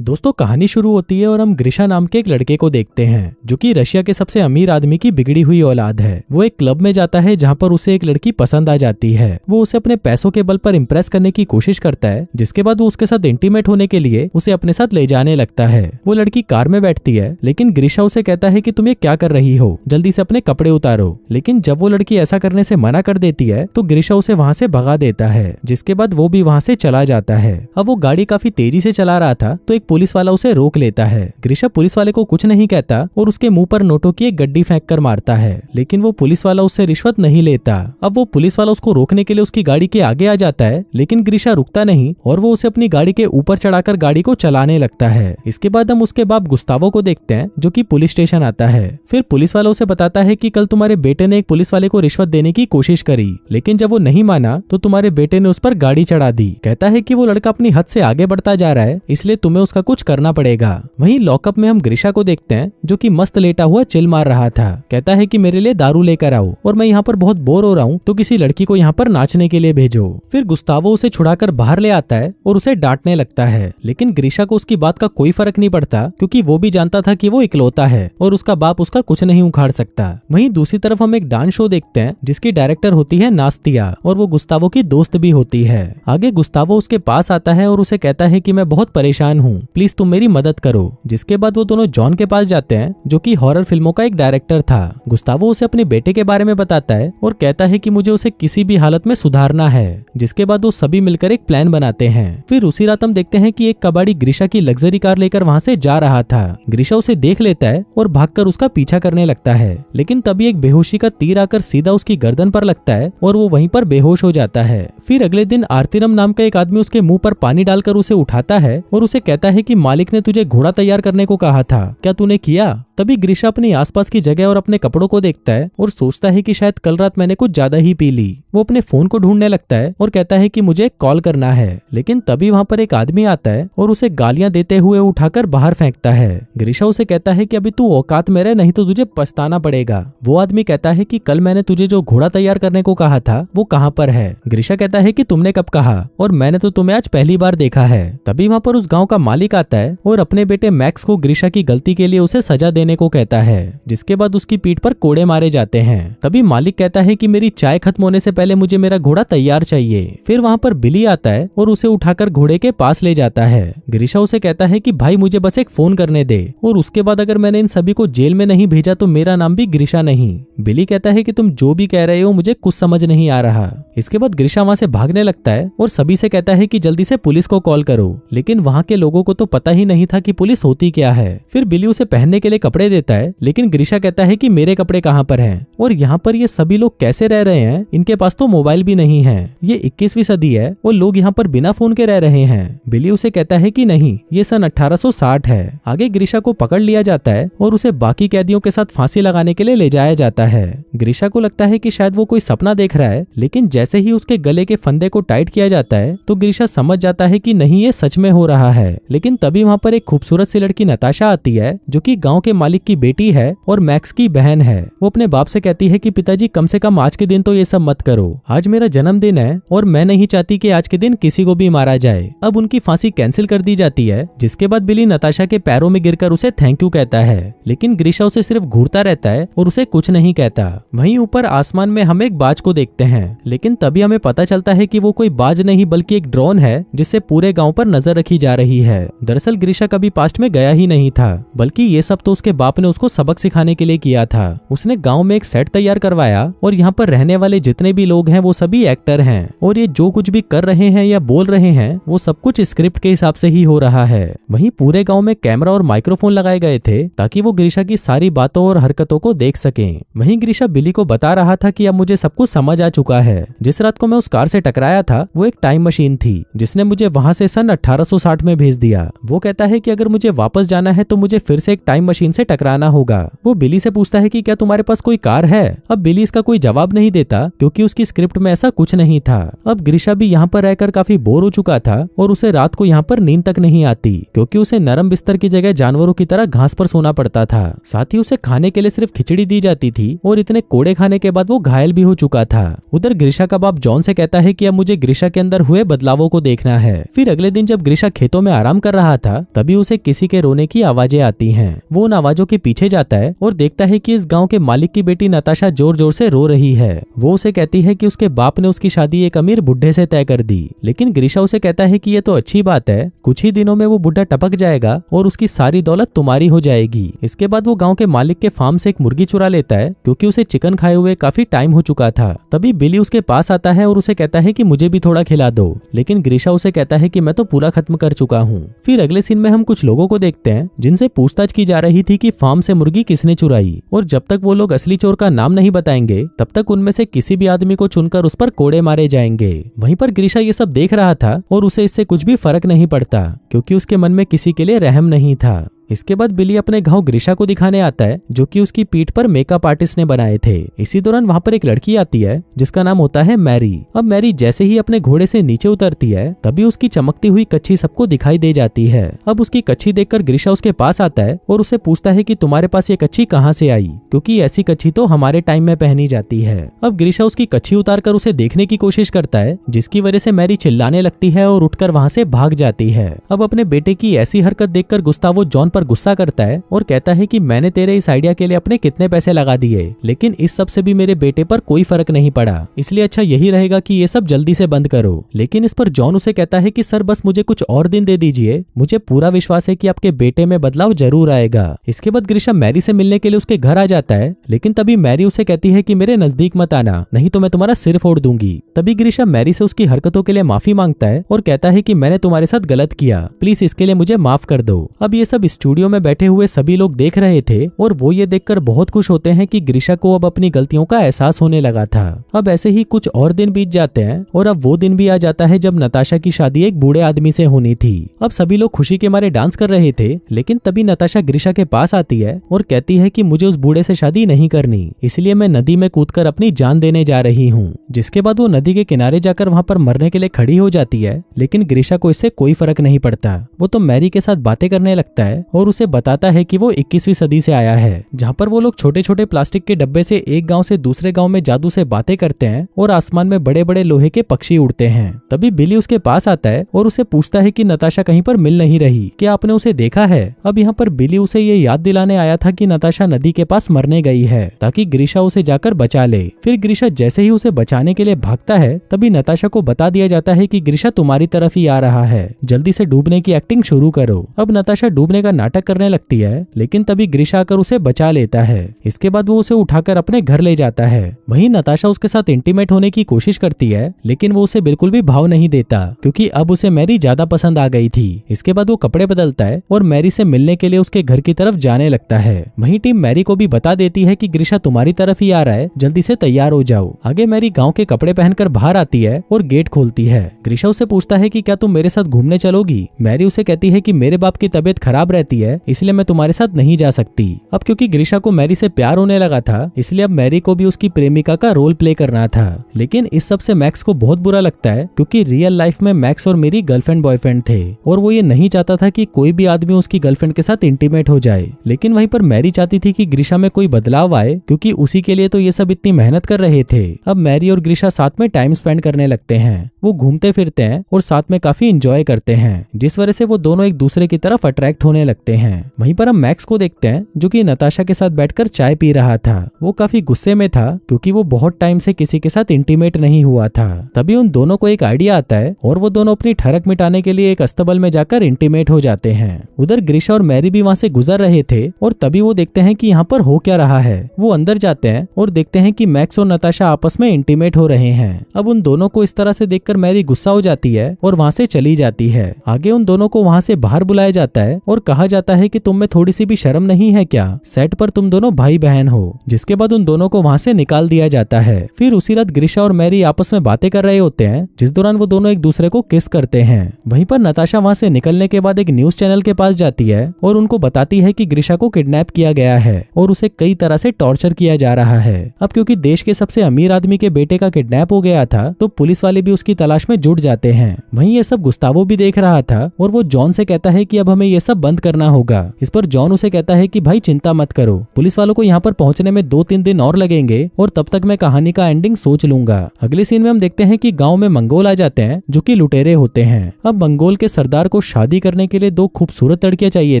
दोस्तों कहानी शुरू होती है और हम ग्रिशा नाम के एक लड़के को देखते हैं जो कि रशिया के सबसे अमीर आदमी की बिगड़ी हुई औलाद है। वो एक क्लब में जाता है जहां पर उसे एक लड़की पसंद आ जाती है। वो उसे अपने पैसों के बल पर इम्प्रेस करने की कोशिश करता है, जिसके बाद वो उसके साथ इंटीमेट होने के लिए उसे अपने साथ ले जाने लगता है। वो लड़की कार में बैठती है, लेकिन ग्रिशा उसे कहता है कि तुम ये क्या कर रही हो, जल्दी से अपने कपड़े उतारो। लेकिन जब वो लड़की ऐसा करने से मना कर देती है तो ग्रिशा उसे वहां से भगा देता है, जिसके बाद वो भी वहां से चला जाता है। अब वो गाड़ी काफी तेजी से चला रहा था तो एक पुलिस वाला उसे रोक लेता है। ग्रिशा पुलिस वाले को कुछ नहीं कहता और उसके मुंह पर नोटों की एक गड्डी फेंक कर मारता है, लेकिन वो पुलिस वाला उससे रिश्वत नहीं लेता। अब वो पुलिस वाला उसको रोकने के लिए उसकी गाड़ी के आगे आ जाता है, लेकिन ग्रिशा रुकता नहीं और वो उसे अपनी गाड़ी के ऊपर चढ़ाकर गाड़ी को चलाने लगता है। इसके बाद हम उसके बाप गुस्तावो को देखते हैं जो कि पुलिस स्टेशन आता है। फिर पुलिस वाला उसे बताता है कि कल तुम्हारे बेटे ने एक पुलिस वाले को रिश्वत देने की कोशिश करी, लेकिन जब वो नहीं माना तो तुम्हारे बेटे ने उस पर गाड़ी चढ़ा दी। कहता है कि वो लड़का अपनी हद से आगे बढ़ता जा रहा है, इसलिए तुम्हें उसका कुछ करना पड़ेगा। वहीं लॉकअप में हम ग्रिशा को देखते हैं जो कि मस्त लेटा हुआ चिल मार रहा था। कहता है कि मेरे लिए दारू लेकर आओ और मैं यहाँ पर बहुत बोर हो रहा हूँ, तो किसी लड़की को यहाँ पर नाचने के लिए भेजो। फिर गुस्तावो उसे छुड़ाकर बाहर ले आता है और उसे डांटने लगता है, लेकिन ग्रिशा को उसकी बात का कोई फर्क नहीं पड़ता क्योंकि वो भी जानता था कि वो इकलौता है और उसका बाप उसका कुछ नहीं उखाड़ सकता। वहीं दूसरी तरफ हम एक डांस शो देखते हैं जिसकी डायरेक्टर होती है नास्तिया और वो गुस्तावो की दोस्त भी होती है। आगे गुस्तावो उसके पास आता है और उसे कहता है कि मैं बहुत परेशान हूँ, प्लीज तुम मेरी मदद करो। जिसके बाद वो दोनों जॉन के पास जाते हैं जो कि हॉरर फिल्मों का एक डायरेक्टर था। गुस्तावो उसे अपने बेटे के बारे में बताता है और कहता है कि मुझे उसे किसी भी हालत में सुधारना है। जिसके बाद वो सभी मिलकर एक प्लान बनाते हैं। फिर उसी रात हम देखते हैं कि एक कबाड़ी ग्रिशा की लग्जरी कार लेकर वहां से जा रहा था। ग्रिशा उसे देख लेता है और भागकर उसका पीछा करने लगता है, लेकिन तभी एक बेहोशी का तीर आकर सीधा उसकी गर्दन पर लगता है और वो वहीं पर बेहोश हो जाता है। फिर अगले दिन आरतीरम नाम का एक आदमी उसके मुंह पर पानी डालकर उसे उठाता है और उसे कहता है कि मालिक ने तुझे घोड़ा तैयार करने को कहा था, क्या तूने किया? तभी ग्रिशा अपनी आसपास की जगह और अपने कपड़ों को देखता है और सोचता है कि शायद कल रात मैंने कुछ ज्यादा ही पी ली। वो अपने फोन को ढूंढने लगता है और कहता है कि मुझे कॉल करना है, लेकिन तभी वहां पर एक आदमी आता है और उसे गालियां देते हुए उठाकर बाहर फेंकता है। ग्रिशा उसे कहता है कि अभी तू औकात में रह, नहीं तो तुझे पछताना पड़ेगा। वो आदमी कहता है कि कल मैंने तुझे जो घोड़ा तैयार करने को कहा था वो कहाँ पर है? ग्रिशा कहता है कि तुमने कब कहा, और मैंने तो तुम्हें आज पहली बार देखा है। तभी वहां पर उस गाँव का मालिक आता है और अपने बेटे मैक्स को ग्रिशा की गलती के लिए उसे सजा देने को कहता है, जिसके बाद उसकी पीठ पर कोड़े मारे जाते हैं। तभी मालिक कहता है कि मेरी चाय खत्म होने से पहले मुझे मेरा घोड़ा तैयार चाहिए। फिर वहां पर बिली आता है और उसे उठाकर घोड़े के पास ले जाता है। ग्रिशा उसे कहता है कि भाई मुझे बस एक फोन करने दे, और उसके बाद अगर मैंने इन सभी को जेल में नहीं भेजा तो मेरा नाम भी ग्रिशा नहीं। बिली कहता है कि तुम जो भी कह रहे हो मुझे कुछ समझ नहीं आ रहा। इसके बाद ग्रिशा वहां से भागने लगता है और सभी से कहता है कि जल्दी से पुलिस को कॉल करो, लेकिन वहां के लोगों को तो पता ही नहीं था कि पुलिस होती क्या है। फिर बिली उसे पहनने के लिए कपड़े देता है, लेकिन ग्रिशा कहता है कि मेरे कपड़े कहाँ पर हैं और यहाँ पर ये सभी लोग कैसे रह रहे हैं, इनके पास तो मोबाइल भी नहीं है, ये 21वीं सदी है और लोग यहाँ पर बिना फोन के रह रहे हैं। बिली उसे कहता है कि नहीं, ये सन 1860 है। आगे ग्रिशा को पकड़ लिया जाता है और उसे बाकी कैदियों के साथ फांसी लगाने के लिए ले जाया जाता है। ग्रिशा को लगता है कि शायद वो कोई सपना देख रहा है, लेकिन जैसे ही उसके गले के फंदे को टाइट किया जाता है तो ग्रिशा समझ जाता है कि नहीं, ये सच में हो रहा है। लेकिन तभी वहाँ पर एक खूबसूरत सी लड़की नताशा आती है जो कि गाँव के मालिक की बेटी है और मैक्स की बहन है। वो अपने बाप से कहती है कि पिताजी कम से कम आज के दिन तो ये सब मत करो, आज मेरा जन्मदिन है और मैं नहीं चाहती कि आज के दिन किसी को भी मारा जाए। अब उनकी फांसी कैंसिल कर दी जाती है, जिसके बाद बिली नताशा के पैरों में गिरकर उसे थैंक यू कहता है, लेकिन ग्रिशा उसे सिर्फ घूरता रहता है और उसे कुछ नहीं कहता। वहीं ऊपर आसमान में हम एक बाज को देखते हैं, लेकिन तभी हमें पता चलता है कि वो कोई बाज नहीं बल्कि एक ड्रोन है जिससे पूरे गाँव पर नजर रखी जा रही है। दरअसल ग्रिशा कभी पास्ट में गया ही नहीं था, बल्कि ये सब तो उसके बाप ने उसको सबक सिखाने के लिए किया था। उसने गाँव में एक सेट तैयार करवाया और यहाँ पर रहने वाले जितने भी लोग हैं वो सभी एक्टर हैं, और ये जो कुछ भी कर रहे हैं या बोल रहे हैं वो सब कुछ स्क्रिप्ट के हिसाब से ही हो रहा है। वहीं पूरे गांव में कैमरा और माइक्रोफोन लगाए गए थे ताकि वो ग्रिशा की सारी बातों और हरकतों को देख सकें। वहीं ग्रिशा बिली को बता रहा था कि अब मुझे सब कुछ समझ आ चुका है। जिस रात को मैं उस कार से टकराया था वो एक टाइम मशीन थी जिसने मुझे वहां से सन 1860 में भेज दिया। वो कहता है कि अगर मुझे वापस जाना है तो मुझे फिर से एक टाइम मशीन से टकराना होगा। वो बिली से पूछता है कि क्या तुम्हारे पास कोई कार है? अब बिली इसका कोई जवाब नहीं देता क्योंकि उसकी स्क्रिप्ट में ऐसा कुछ नहीं था। अब ग्रिशा भी यहाँ पर रहकर काफी बोर हो चुका था और उसे रात को यहाँ पर नींद तक नहीं आती क्योंकि उसे नरम बिस्तर की जगह जानवरों की तरह घास पर सोना पड़ता था। साथ ही उसे खाने के लिए सिर्फ खिचड़ी दी जाती थी और इतने कोड़े खाने के बाद वो घायल भी हो चुका था। उधर ग्रिशा का बाप जॉन से कहता है कि अब मुझे ग्रिशा के अंदर हुए बदलावों को देखना है। फिर अगले दिन जब ग्रिशा खेतों में आराम कर रहा था तभी उसे किसी के रोने की आवाजें आती हैं। वो उन आवाजों के पीछे जाता है और देखता है कि इस गांव के मालिक की बेटी नताशा जोर जोर से रो रही है। वो उसे कहती है कि उसके बाप ने उसकी शादी एक अमीर बुढ़े से तय कर दी, लेकिन ग्रीशा उसे कहता है कि ये तो अच्छी बात है, कुछ ही दिनों में वो बुढ़ा टपक जाएगा और उसकी सारी दौलत तुम्हारी हो जाएगी। इसके बाद वो गांव के मालिक के फार्म से एक मुर्गी चुरा लेता है क्योंकि उसे चिकन खाए हुए काफी टाइम हो चुका था। तभी बिली उसके पास आता है और उसे कहता है कि मुझे भी थोड़ा खिला दो, लेकिन ग्रीशा उसे कहता है कि मैं तो पूरा खत्म कर चुका हूँ। फिर अगले सीन में हम कुछ लोगों को देखते हैं जिनसे पूछताछ की जा रही थी कि फार्म से मुर्गी किसने चुराई, और जब तक वो लोग असली चोर का नाम नहीं बताएंगे तब तक उनमें से किसी भी आदमी को चुनकर उस पर कोड़े मारे जाएंगे। वहीं पर ग्रीशा ये सब देख रहा था और उसे इससे कुछ भी फर्क नहीं पड़ता क्योंकि उसके मन में किसी के लिए रहम नहीं था। इसके बाद बिली अपने घाव ग्रीशा को दिखाने आता है जो कि उसकी पीठ पर मेकअप आर्टिस्ट ने बनाए थे। इसी दौरान वहां पर एक लड़की आती है जिसका नाम होता है मैरी। अब मैरी जैसे ही अपने घोड़े से नीचे उतरती है तभी उसकी चमकती हुई कच्छी सबको दिखाई दे जाती है। अब उसकी कच्छी देखकर ग्रीशा उसके पास आता है और उसे पूछता है कि तुम्हारे पास ये कच्छी कहाँ से आई, क्योंकि ऐसी कच्छी तो हमारे टाइम में पहनी जाती है। अब ग्रीशा उसकी कच्छी उतारकर उसे देखने की कोशिश करता है जिसकी वजह से मैरी चिल्लाने लगती है और उठकर वहां से भाग जाती है। अब अपने बेटे की ऐसी हरकत देखकर गुस्तावो जॉन पर गुस्सा करता है और कहता है कि मैंने तेरे इस आइडिया के लिए अपने कितने पैसे लगा दिए, लेकिन इस सब से भी मेरे बेटे पर कोई फर्क नहीं पड़ा, इसलिए अच्छा यही रहेगा कि ये सब जल्दी से बंद करो। लेकिन इस पर जॉन उसे कहता है कि सर बस मुझे कुछ और दिन दे दीजिए, मुझे पूरा विश्वास है कि आपके बेटे में बदलाव जरूर आएगा। इसके बाद ग्रीशा मैरी से मिलने के लिए उसके घर आ जाता है, लेकिन तभी मैरी उसे कहती है कि मेरे नजदीक मत आना, नहीं तो मैं तुम्हारा सिर फोड़ दूंगी। तभी ग्रीशा मैरी से उसकी हरकतों के लिए माफी मांगता है और कहता है कि मैंने तुम्हारे साथ गलत किया, प्लीज इसके लिए मुझे माफ कर दो। अब ये सब स्टूडियो में बैठे हुए सभी लोग देख रहे थे और वो ये देखकर बहुत खुश होते हैं कि ग्रीशा को अब अपनी गलतियों का एहसास होने लगा था। अब ऐसे ही कुछ और दिन बीत जाते हैं और अब वो दिन भी आ जाता है जब नताशा की शादी एक बूढ़े आदमी से होनी थी। अब सभी लोग खुशी के मारे डांस कर रहे थे, लेकिन तभी नताशा ग्रीशा के पास आती है और कहती है कि मुझे उस बूढ़े से शादी नहीं करनी, इसलिए मैं नदी में कूदकर अपनी जान देने जा रही हूँ। जिसके बाद वो नदी के किनारे जाकर वहाँ पर मरने के लिए खड़ी हो जाती है, लेकिन ग्रीशा को इससे कोई फर्क नहीं पड़ता। वो तो मैरी के साथ बातें करने लगता है और उसे बताता है कि वो 21वीं सदी से आया है, जहाँ पर वो लोग छोटे छोटे प्लास्टिक के डब्बे से एक गांव से दूसरे गांव में जादू से बातें करते हैं और आसमान में बड़े बड़े लोहे के पक्षी उड़ते हैं। तभी बिली उसके पास आता है और उसे पूछता है कि नताशा कहीं पर मिल नहीं रही, क्या आपने उसे देखा है? अब यहाँ पर बिली उसे ये याद दिलाने आया था कि नताशा नदी के पास मरने गई है ताकि ग्रीशा उसे जाकर बचा ले। फिर ग्रीशा जैसे ही उसे बचाने के लिए भागता है तभी नताशा को बता दिया जाता है कि ग्रीशा तुम्हारी तरफ ही आ रहा है, जल्दी से डूबने की एक्टिंग शुरू करो। अब नताशा डूबने का नाटक करने लगती है, लेकिन तभी ग्रीशा आकर उसे बचा लेता है। इसके बाद वो उसे उठाकर अपने घर ले जाता है। वहीं नताशा उसके साथ इंटीमेट होने की कोशिश करती है, लेकिन वो उसे बिल्कुल भी भाव नहीं देता क्योंकि अब उसे मैरी ज्यादा पसंद आ गई थी। इसके बाद वो कपड़े बदलता है और मैरी से मिलने के लिए उसके घर की तरफ जाने लगता है। वहीं टीम मैरी को भी बता देती है कि ग्रीशा तुम्हारी तरफ ही आ रहा है, जल्दी से तैयार हो जाओ। आगे मैरी गाँव के कपड़े पहनकर बाहर आती है और गेट खोलती है। ग्रीशा उसे पूछता है कि क्या तुम मेरे साथ घूमने चलोगी? मैरी उसे कहती है कि मेरे बाप की तबीयत खराब रहती है, इसलिए मैं तुम्हारे साथ नहीं जा सकती। अब क्योंकि ग्रीशा को मैरी से प्यार होने लगा था, इसलिए अब मैरी को भी उसकी प्रेमिका का रोल प्ले करना था। लेकिन इस सब से मैक्स को बहुत बुरा लगता है क्योंकि रियल लाइफ में मैक्स और मेरी गर्लफ्रेंड बॉयफ्रेंड थे और वो ये नहीं चाहता था कि कोई भी आदमी उसकी गर्लफ्रेंड के साथ इंटीमेट हो जाए। लेकिन वहीं पर मैरी चाहती थी कि ग्रीशा में कोई बदलाव आए क्योंकि उसी के लिए तो ये सब इतनी मेहनत कर रहे थे। अब मैरी और ग्रीशा साथ में टाइम स्पेंड करने लगते हैं। वो घूमते फिरते हैं और साथ में काफी इंजॉय करते हैं, जिस वजह से वो दोनों एक दूसरे की तरफ अट्रैक्ट होने लगते हैं। वहीं पर हम मैक्स को देखते हैं जो कि नताशा के साथ बैठकर चाय पी रहा था। वो काफी गुस्से में था क्योंकि वो बहुत टाइम से किसी के साथ इंटीमेट नहीं हुआ था। तभी उन दोनों को एक आइडिया आता है और वो दोनों अपनी ठरक मिटाने के लिए एक अस्तबल में जाकर इंटीमेट हो जाते हैं। उधर ग्रीशा और मैरी भी वहाँ से गुजर रहे थे और तभी वो देखते हैं कि यहाँ पर हो क्या रहा है। वो अंदर जाते हैं और देखते हैं कि मैक्स और नताशा आपस में इंटीमेट हो रहे हैं। अब उन दोनों को इस तरह से देखकर मैरी गुस्सा हो जाती है और वहाँ से चली जाती है। आगे उन दोनों को वहाँ से बाहर बुलाया जाता है और कहा जाता है कि तुम में थोड़ी सी भी शर्म नहीं है क्या? सेट पर तुम दोनों भाई बहन हो। जिसके बाद उन दोनों को वहाँ से निकाल दिया जाता है। फिर उसी रात ग्रीशा और मैरी आपस में बातें कर रहे होते हैं, जिस दौरान वो दोनों एक दूसरे को किस करते हैं। वहीं पर नताशा वहाँ से निकलने के बाद एक न्यूज चैनल के पास जाती है और उनको बताती है कि ग्रीशा को किडनैप किया गया है और उसे कई तरह से टॉर्चर किया जा रहा है। अब क्योंकि देश के सबसे अमीर आदमी के बेटे का किडनैप हो गया था तो पुलिस वाले भी उसकी तलाश में जुट जाते हैं। वहीं ये सब गुस्तावो भी देख रहा था और वो जॉन से कहता है कि अब हमें ये सब बंद करना करना होगा। इस पर जॉन उसे कहता है कि भाई चिंता मत करो, पुलिस वालों को यहाँ पर पहुंचने में 2-3 दिन और लगेंगे और तब तक मैं कहानी का एंडिंग सोच लूंगा। अगले सीन में हम देखते हैं कि गांव में मंगोल आ जाते हैं जो कि लुटेरे होते हैं। अब मंगोल के सरदार को शादी करने के लिए 2 खूबसूरत लड़कियां चाहिए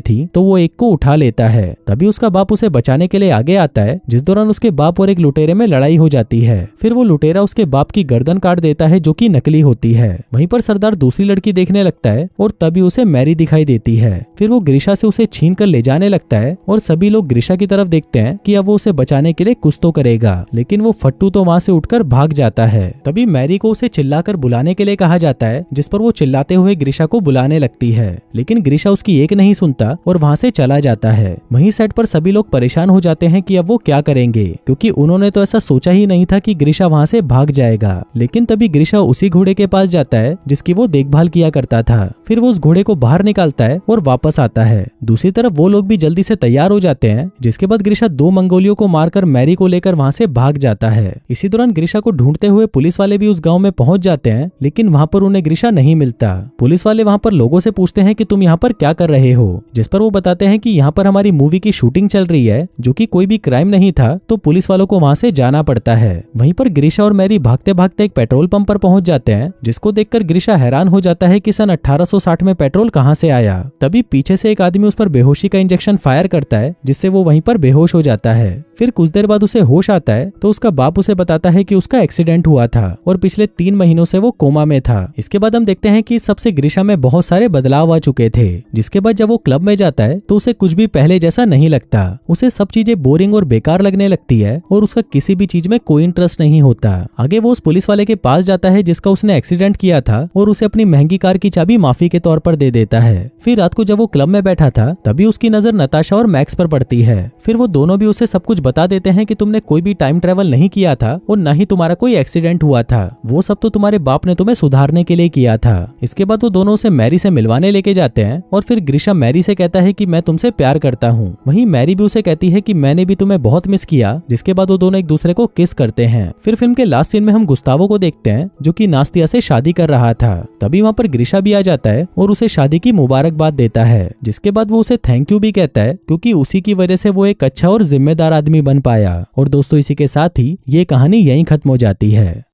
थी, तो वो एक को उठा लेता है। तभी उसका बाप उसे बचाने के लिए आगे आता है, जिस दौरान उसके बाप और एक लुटेरे में लड़ाई हो जाती है। फिर वो लुटेरा उसके बाप की गर्दन काट देता है जो कि नकली होती है। वहीं पर सरदार दूसरी लड़की देखने लगता है और तभी उसे मैरी दिखाई देती है। फिर वो ग्रीशा से उसे छीन कर ले जाने लगता है और सभी लोग ग्रीशा की तरफ देखते हैं कि अब वो उसे बचाने के लिए कुछ तो करेगा, लेकिन वो फट्टू तो वहां से उठकर भाग जाता है। तभी मैरी को उसे चिल्लाकर बुलाने के लिए कहा जाता है, जिस पर वो चिल्लाते हुए ग्रीशा को बुलाने लगती है, लेकिन ग्रीशा उसकी एक नहीं सुनता और वहां से चला जाता है। वहीं सेट पर सभी लोग परेशान हो जाते हैं कि अब वो क्या करेंगे, क्योंकि उन्होंने तो ऐसा सोचा ही नहीं था कि ग्रीशा वहां से भाग जाएगा। लेकिन तभी ग्रीशा उसी घोड़े के पास जाता है जिसकी वो देखभाल किया करता था। फिर वो उस घोड़े को बाहर निकालता है और वापस आता है। दूसरी तरफ वो लोग भी जल्दी से तैयार हो जाते हैं, जिसके बाद ग्रीशा 2 मंगोलियों को मारकर मैरी को लेकर वहां से भाग जाता है। इसी दौरान ग्रीशा को ढूंढते हुए पुलिस वाले भी उस गांव में पहुंच जाते हैं, लेकिन वहां पर उन्हें ग्रीशा नहीं मिलता। पुलिस वाले वहां पर लोगों से पूछते हैं कि तुम यहाँ पर क्या कर रहे हो, जिस पर वो बताते हैं कि यहाँ पर हमारी मूवी की शूटिंग चल रही है, जो कि कोई भी क्राइम नहीं था, तो पुलिस वालों को वहां से जाना पड़ता है। वहीं पर ग्रीशा और मैरी भागते भागते एक पेट्रोल पंप पर पहुंच जाते हैं, जिसको देखकर ग्रीशा हैरान हो जाता है कि सन 1860 में पेट्रोल कहां से आया। तभी पीछे से एक आदमी उस पर बेहोशी का इंजेक्शन फायर करता है, जिससे वो वहीं पर बेहोश हो जाता है। फिर कुछ देर बाद उसे होश आता है तो उसका बाप उसे बताता है कि उसका एक्सीडेंट हुआ था और पिछले 3 महीनों से वो कोमा में था। इसके बाद हम देखते हैं कि सबसे ग्रीशा में बहुत सारे बदलाव आ चुके थे, जिसके बाद जब वो क्लब में जाता है तो उसे कुछ भी पहले जैसा नहीं लगता। उसे सब चीजें बोरिंग और बेकार लगने लगती है और उसका किसी भी चीज में कोई इंटरेस्ट नहीं होता। आगे वो उस पुलिस वाले के पास जाता है जिसका उसने एक्सीडेंट किया था और उसे अपनी महंगी कार की चाबी माफी के तौर पर दे देता है। फिर रात को जब वो क्लब में बैठा था तभी उसकी नजर नताशा और मैक्स पर पड़ती है। फिर वो दोनों भी उसे सब कुछ बता देते हैं कि तुमने कोई भी टाइम ट्रेवल नहीं किया था और न ही तुम्हारा कोई एक्सीडेंट हुआ था, वो सब तो तुम्हारे बाप ने तुम्हें सुधारने के लिए किया था। इसके बाद वो दोनों उसे मैरी से मिलवाने लेके जाते हैं और फिर ग्रीशा मैरी से कहता है कि मैं तुमसे प्यार करता हूँ। वहीं मैरी भी उसे कहती है कि मैंने भी तुम्हें बहुत मिस किया, जिसके बाद वो दोनों एक दूसरे को किस करते हैं। फिर फिल्म के लास्ट सीन में हम गुस्तावो को देखते हैं जो कि नास्तिया से शादी कर रहा था। तभी वहाँ पर ग्रीशा भी आ जाता है और उसे शादी की मुबारकबाद देता है, जिसके बाद वो उसे थैंक यू भी कहता है, क्योंकि उसी की वजह से वो एक अच्छा और जिम्मेदार आदमी बन पाया। और दोस्तों इसी के साथ ही ये कहानी यहीं खत्म हो जाती है।